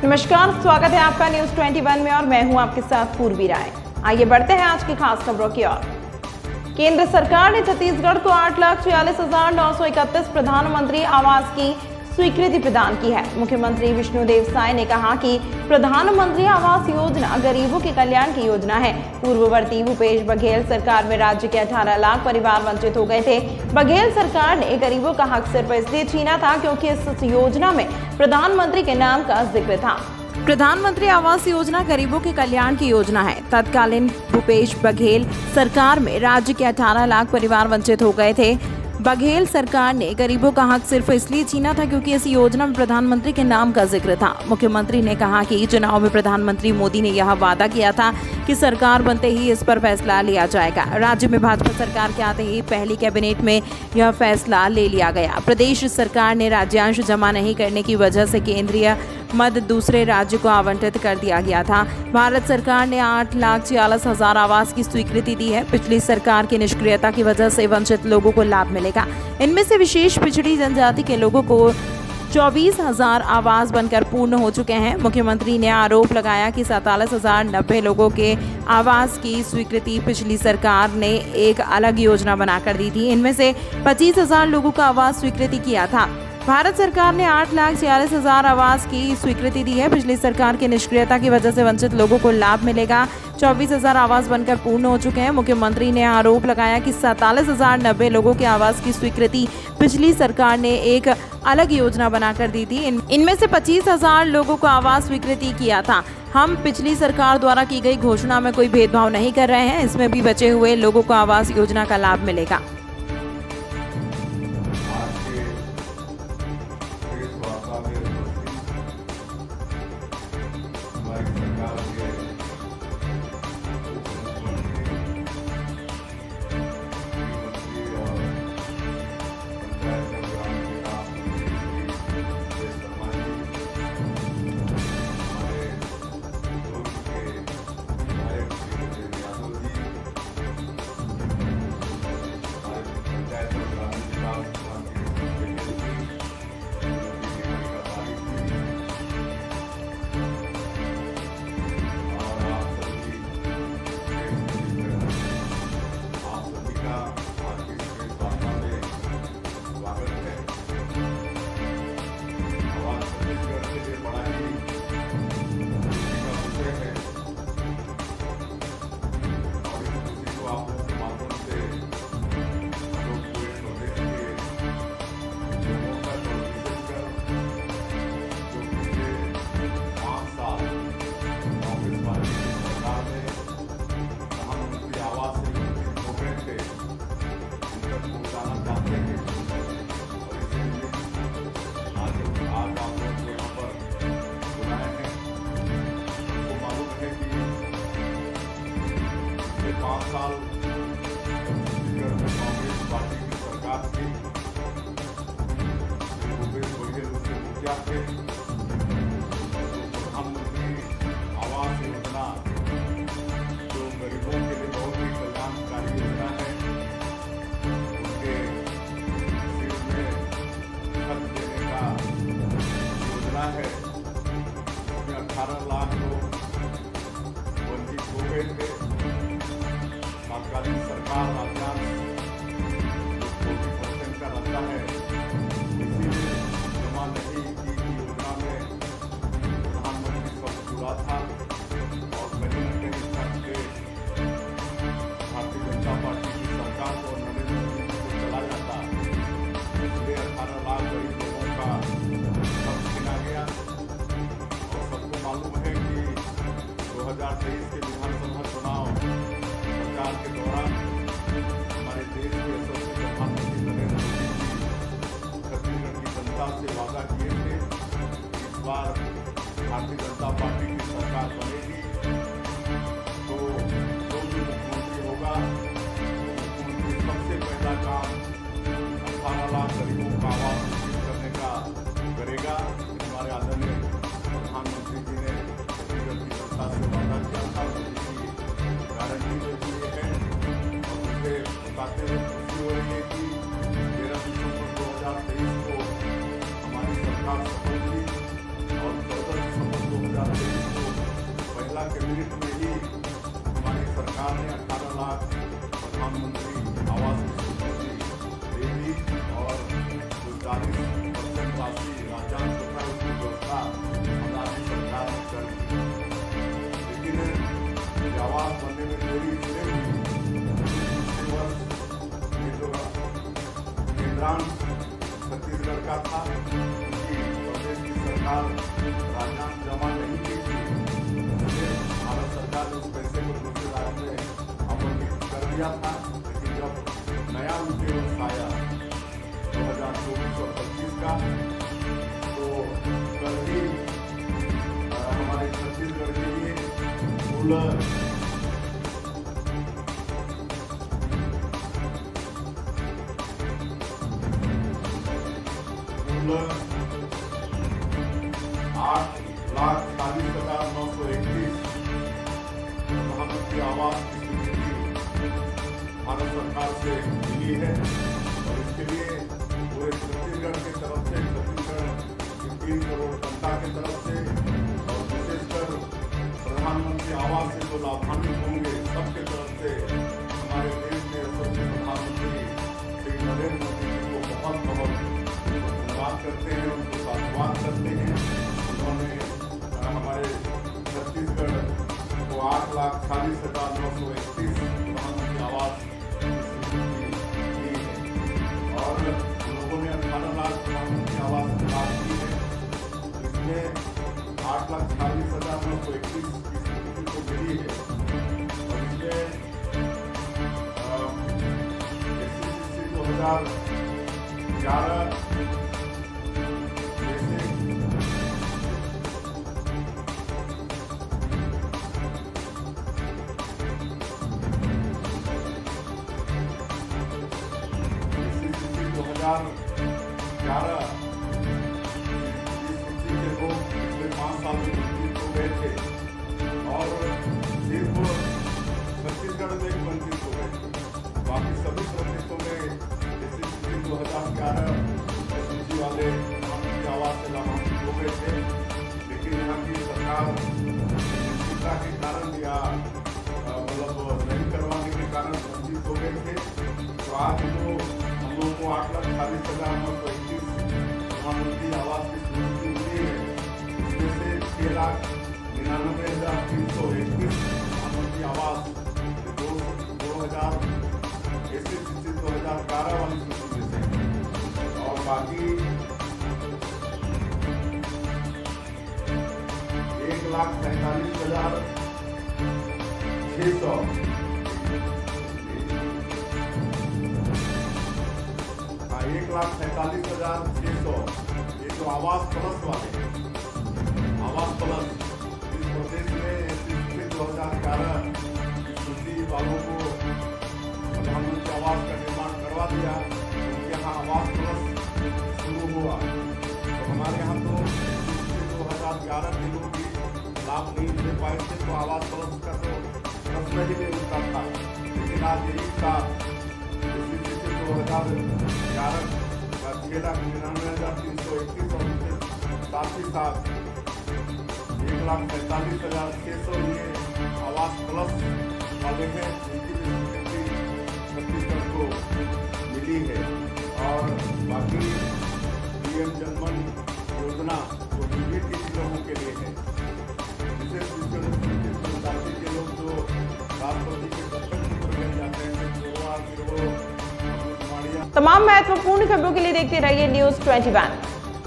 नमस्कार, स्वागत है आपका न्यूज 21 में और मैं हूं आपके साथ पूर्वी राय। आइए बढ़ते हैं आज की खास खबरों की ओर। केंद्र सरकार ने छत्तीसगढ़ को 8,46,931 प्रधानमंत्री आवास की स्वीकृति प्रदान की है। मुख्यमंत्री विष्णुदेव साय ने कहा कि प्रधानमंत्री आवास योजना गरीबों के कल्याण की योजना है। पूर्ववर्ती भूपेश बघेल सरकार में राज्य के 18 लाख परिवार वंचित हो गए थे। बघेल सरकार ने गरीबों का हक सिर्फ इसलिए छीना था क्योंकि इस योजना में प्रधानमंत्री के नाम का जिक्र था। प्रधानमंत्री आवास योजना गरीबों के कल्याण की योजना है। तत्कालीन भूपेश बघेल सरकार में राज्य के 18 लाख परिवार वंचित हो गए थे। बघेल सरकार ने गरीबों का हक सिर्फ इसलिए छीना था क्योंकि इस योजना में प्रधानमंत्री के नाम का जिक्र था। मुख्यमंत्री ने कहा कि चुनाव में प्रधानमंत्री मोदी ने यह वादा किया था कि सरकार बनते ही इस पर फैसला लिया जाएगा। राज्य में भाजपा सरकार के आते ही पहली कैबिनेट में यह फैसला ले लिया गया। प्रदेश सरकार ने राज्यांश जमा नहीं करने की वजह से केंद्रीय मद दूसरे राज्य को आवंटित कर दिया गया था। भारत सरकार ने 8,46,000 आवास की स्वीकृति दी है। पिछली सरकार की निष्क्रियता की वजह से वंचित लोगों को लाभ मिलेगा। इनमें से विशेष पिछड़ी जनजाति के लोगों को 24,000 आवास बनकर पूर्ण हो चुके हैं। मुख्यमंत्री ने आरोप लगाया कि 47,090 लोगों के आवास की स्वीकृति पिछली सरकार ने एक अलग योजना बनाकर दी थी। इनमें से 25,000 लोगों का आवास स्वीकृति किया था। भारत सरकार ने 8,46,000 आवास की स्वीकृति दी है। पिछली सरकार की निष्क्रियता की वजह से वंचित लोगों को लाभ मिलेगा। 24,000 आवास बनकर पूर्ण हो चुके हैं। मुख्यमंत्री ने आरोप लगाया कि 47,090 लोगों के आवास की स्वीकृति पिछली सरकार ने एक अलग योजना बनाकर दी थी। इनमें से 25,000 लोगों को आवास स्वीकृति किया था। हम पिछली सरकार द्वारा की गई घोषणा में कोई भेदभाव नहीं कर रहे हैं। इसमें भी बचे हुए लोगों को आवास योजना का लाभ मिलेगा। साल छत्तीसगढ़ में कांग्रेस पार्टी की सरकार थी। भूपेश बघेल उसके मुखिया थे। प्रधानमंत्री आवास योजना जो गरीबों के लिए बहुत ही कल्याणकारी योजना है, उनके सिर में छत देने का योजना है। उसमें 18 लाख लोग वंचित हो गए थे। तत्कालीन सरकार राज्यांश 40% का रहता है, इसीलिए जमा नहीं की योजना में प्रधानमंत्री सब जुड़ा था और कहीं न कहीं छत के भारतीय जनता पार्टी की सरकार को नरेंद्र मोदी जी को चला जाता, इसलिए 18 लाख गरीब लोगों का हक छीना गया। और सबको मालूम है कि 2023 के विधानसभा चुनाव के दौरान हमारे देश के यशस्वी प्रधानमंत्री नरेंद्र मोदी जी छत्तीसगढ़ की जनता से वादा किए थे। इस बार भारतीय जनता पार्टी की सरकार बनेगी तो जो भी मुख्यमंत्री होगा, मुख्यमंत्री सबसे पहला काम 18 लाख गरीबों का आवास विकसित करने का करेगा। हमारे आदरणीय प्रधानमंत्री जी ने छत्तीसगढ़ की जनता से वादा किया था, गारंटी जो दी है और मुझे बताते हुए खुशी हो रही है कि 13 दिसंबर 2023 को हमारी सरकार सफल थी और 14 दिसंबर मिनट में ही हमारी सरकार ने 18 लाख प्रधानमंत्री आवास की स्वीकृति दे दी और जो 40% राशि राज्यांश होता है उसकी व्यवस्था हमारी सरकार ने कर दी। लेकिन ये आवास बनने में देरी इसलिए हुई पिछले वर्ष ये जो केंद्रांश छत्तीसगढ़ का था क्योंकि प्रदेश की सरकार राज्यांश जमा नहीं की थी, इसलिए भारत सरकार ने उस पैसे को दूसरे राज्य में आवंटित कर दिया था। लेकिन जब नया वित्तीय वर्ष आया 2024 और 25 का, तो कल ही हमारे छत्तीसगढ़ के लिए कुल 8,40,931 प्रधानमंत्री आवास की स्वीकृति भारत सरकार से मिली है और इसके लिए पूरे छत्तीसगढ़ की तरफ से, छत्तीसगढ़ की 3 करोड़ जनता की तरफ से और विशेषकर प्रधानमंत्री आवास से जो लाभान्वित होंगे सबके तरफ से हमारे देश के यशस्वी प्रधानमंत्री श्री नरेंद्र मोदी जी को बहुत बहुत धन्यवाद करते हैं, उनको साधुवाद करते हैं। उन्होंने हमारे छत्तीसगढ़ को 8,40,931 प्रधानमंत्री आवास की स्वीकृति दी है और लोगों ने 18 लाख प्रधानमंत्री आवास की बात की है। इसमें 8,40,931 की स्वीकृति को मिली है और इसमें SCCC 2011 के लोग पिछले 5 साल में वंचित हो गए थे और सिर्फ छत्तीसगढ़ में वंचित हो गए थे। बाकी सभी प्रदेशों में SCCC 2011 सूची वाले प्रधानमंत्री आवास से लाभान्वित हो गए थे, लेकिन यहाँ की सरकार निश्चितता के कारण या मतलब नहीं करवाने के कारण वंचित हो गए थे। तो आज जो हम लोगों को 8,40,931 प्रधानमंत्री आवास की स्वीकृति मिली है, उसमें से 6,99,331 प्रधानमंत्री आवास 2000 SCCC 2011 वाली सूची में से और बाकी 1,43,600 1,47,600 ये जो आवास प्लस वाले आवास प्लस इस प्रदेश में SCCC 2011 की सूची वालों को प्रधानमंत्री आवास का निर्माण करवा दिया। उनके यहाँ आवास प्लस शुरू हुआ तो हमारे यहाँ तो SCCC 2011 के लोग भी लाभ नहीं ले पाए थे, तो आवास प्लस का तो प्रश्न ही नहीं उठता था। लेकिन आज यही साथ SCCC 2011 का 6,99,331 और साथ ही साथ 1,45,600 ये आवास प्लस वाले हैं जिनकी भी स्वीकृति छत्तीसगढ़ को मिली है और बाकी PM जनमन योजना जो पीड़ित लोगों के लिए है, विशेष रूप से जनजाति के लोग जो राष्ट्रपति के दफ्तर पर गए जाते हैं, तमाम महत्वपूर्ण खबरों के लिए देखते रहिए News 21।